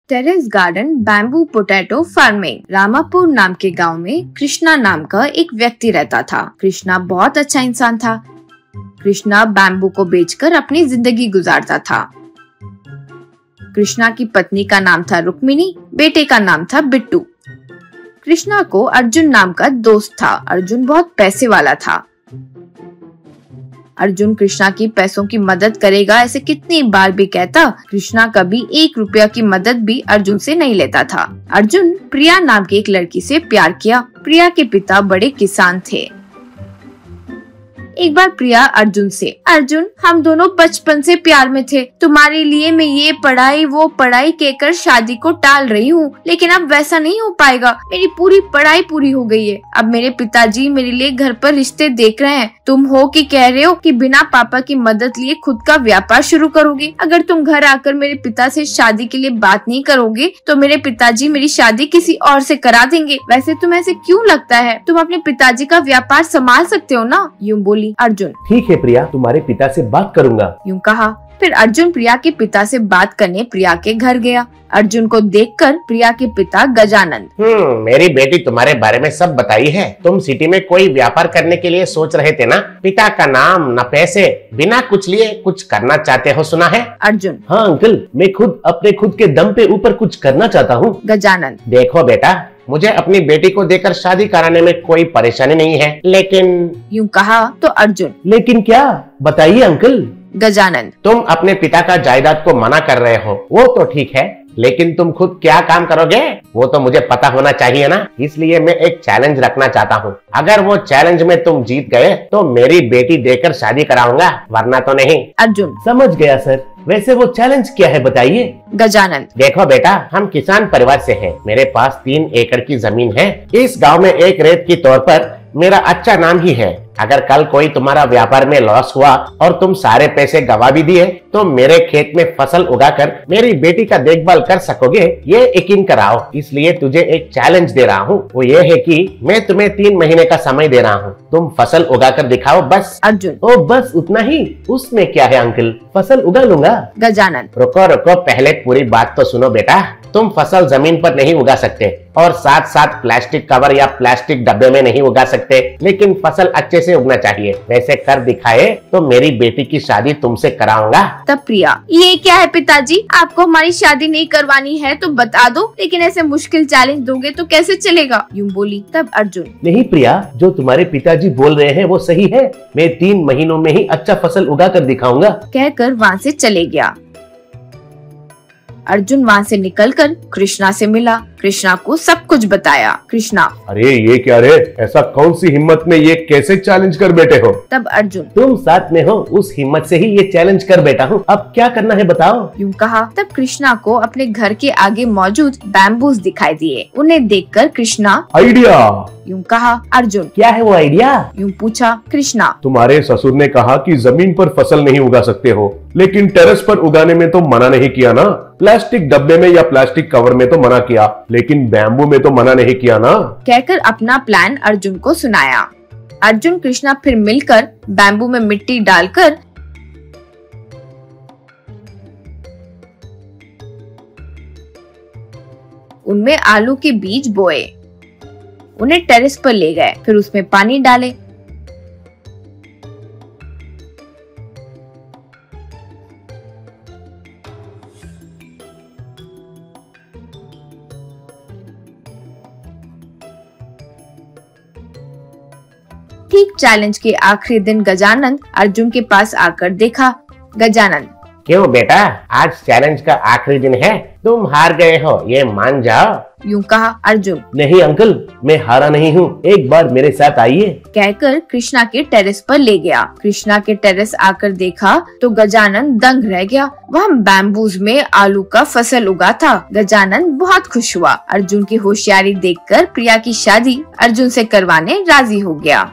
Terrace garden bamboo potato farming. Ramapur नाम के गांव में कृष्णा नाम का एक व्यक्ति रहता था। कृष्णा बहुत अच्छा इंसान था। कृष्णा बैम्बू को बेचकर अपनी जिंदगी गुजारता था। कृष्णा की पत्नी का नाम था रुक्मिणी, बेटे का नाम था बिट्टू। कृष्णा को अर्जुन नाम का दोस्त था। अर्जुन बहुत पैसे वाला था। अर्जुन कृष्णा की पैसों की मदद करेगा ऐसे कितनी बार भी कहता, कृष्णा कभी 1 रुपया की मदद भी अर्जुन से नहीं लेता था। अर्जुन प्रिया नाम की एक लड़की से प्यार किया। प्रिया के पिता बड़े किसान थे। एक बार प्रिया अर्जुन से, अर्जुन हम दोनों बचपन से प्यार में थे। तुम्हारे लिए मैं ये पढ़ाई वो पढ़ाई कहकर शादी को टाल रही हूँ, लेकिन अब वैसा नहीं हो पाएगा। मेरी पूरी पढ़ाई पूरी हो गई है। अब मेरे पिताजी मेरे लिए घर पर रिश्ते देख रहे हैं। तुम हो कि कह रहे हो कि बिना पापा की मदद लिए खुद का व्यापार शुरू करोगे। अगर तुम घर आकर मेरे पिता से शादी के लिए बात नहीं करोगे तो मेरे पिताजी मेरी शादी किसी और से करा देंगे। वैसे तुम्हें ऐसे क्यों लगता है? तुम अपने पिताजी का व्यापार संभाल सकते हो ना? यूँ बोली अर्जुन। ठीक है प्रिया, तुम्हारे पिता से बात करूँगा, यूँ कहा। फिर अर्जुन प्रिया के पिता से बात करने प्रिया के घर गया। अर्जुन को देखकर प्रिया के पिता गजानंद, मेरी बेटी तुम्हारे बारे में सब बताई है। तुम सिटी में कोई व्यापार करने के लिए सोच रहे थे ना? पिता का नाम न पैसे, बिना कुछ लिए कुछ करना चाहते हो, सुना है? अर्जुन, हाँ अंकल, मैं अपने खुद के दम पे ऊपर कुछ करना चाहता हूँ। गजानंद, देखो बेटा, मुझे अपनी बेटी को देकर शादी कराने में कोई परेशानी नहीं है, लेकिन यूँ कहा तो अर्जुन, लेकिन क्या? बताइए अंकल। गजानंद, तुम अपने पिता का जायदाद को मना कर रहे हो, वो तो ठीक है, लेकिन तुम खुद क्या काम करोगे वो तो मुझे पता होना चाहिए ना। इसलिए मैं एक चैलेंज रखना चाहता हूँ। अगर वो चैलेंज में तुम जीत गए तो मेरी बेटी देकर शादी कराऊंगा, वरना तो नहीं। अर्जुन, समझ गया सर। वैसे वो चैलेंज क्या है बताइए। गजानंद, देखो बेटा, हम किसान परिवार से हैं। मेरे पास 3 एकड़ की जमीन है। इस गांव में एक रेत की तौर पर मेरा अच्छा नाम ही है। अगर कल कोई तुम्हारा व्यापार में लॉस हुआ और तुम सारे पैसे गवा भी दिए तो मेरे खेत में फसल उगाकर मेरी बेटी का देखभाल कर सकोगे, ये यकीन कराओ। इसलिए तुझे एक चैलेंज दे रहा हूँ, वो ये है कि मैं तुम्हें 3 महीने का समय दे रहा हूँ। तुम फसल उगाकर दिखाओ बस। अर्जुन, ओ बस उतना ही? उसमें क्या है अंकल, फसल उगा लूंगा। गजानंद, रुको रुको, पहले पूरी बात तो सुनो बेटा। तुम फसल जमीन पर नहीं उगा सकते और साथ साथ प्लास्टिक कवर या प्लास्टिक डब्बे में नहीं उगा सकते, लेकिन फसल अच्छे से उगना चाहिए। वैसे कर दिखाए तो मेरी बेटी की शादी तुमसे कराऊंगा। तब प्रिया, ये क्या है पिताजी? आपको हमारी शादी नहीं करवानी है तो बता दो, लेकिन ऐसे मुश्किल चैलेंज दोगे तो कैसे चलेगा? यूँ बोली। तब अर्जुन, नहीं प्रिया, जो तुम्हारे पिताजी बोल रहे हैं वो सही है। मैं 3 महीनों में ही अच्छा फसल उगा कर दिखाऊंगा, कहकर वहाँ से चले गया। अर्जुन वहाँ से निकलकर कृष्णा से मिला। कृष्णा को सब कुछ बताया। कृष्णा, अरे ये क्या रे, ऐसा कौन सी हिम्मत में ये कैसे चैलेंज कर बैठे हो? तब अर्जुन, तुम साथ में हो, उस हिम्मत से ही ये चैलेंज कर बैठा हूँ। अब क्या करना है बताओ। यूँ कहा। तब कृष्णा को अपने घर के आगे मौजूद बैम्बूज दिखाई दिए। उन्हें देखकर कृष्णा, आइडिया। यूँ कहा। अर्जुन, क्या है वो आइडिया? यूँ पूछा। कृष्णा, तुम्हारे ससुर ने कहा कि जमीन पर फसल नहीं उगा सकते हो, लेकिन टेरेस पर उगाने में तो मना नहीं किया ना। प्लास्टिक डब्बे में या प्लास्टिक कवर में तो मना किया, लेकिन बैम्बू में तो मना नहीं किया ना। कहकर अपना प्लान अर्जुन को सुनाया। अर्जुन कृष्णा फिर मिलकर बैम्बू में मिट्टी डालकर उनमें आलू के बीज बोए। उन्हें टेरेस पर ले गए, फिर उसमें पानी डाले। ठीक चैलेंज के आखिरी दिन गजानंद अर्जुन के पास आकर देखा। गजानंद, क्यों बेटा, आज चैलेंज का आखिरी दिन है, तुम हार गए हो, ये मान जाओ। यूँ कहा। अर्जुन, नहीं अंकल, मैं हारा नहीं हूँ, एक बार मेरे साथ आइए। कहकर कृष्णा के टेरेस पर ले गया। कृष्णा के टेरेस आकर देखा तो गजानंद दंग रह गया। वह बैम्बूज में आलू का फसल उगा था। गजानंद बहुत खुश हुआ। अर्जुन की होशियारी देखकर प्रिया की शादी अर्जुन से करवाने राजी हो गया।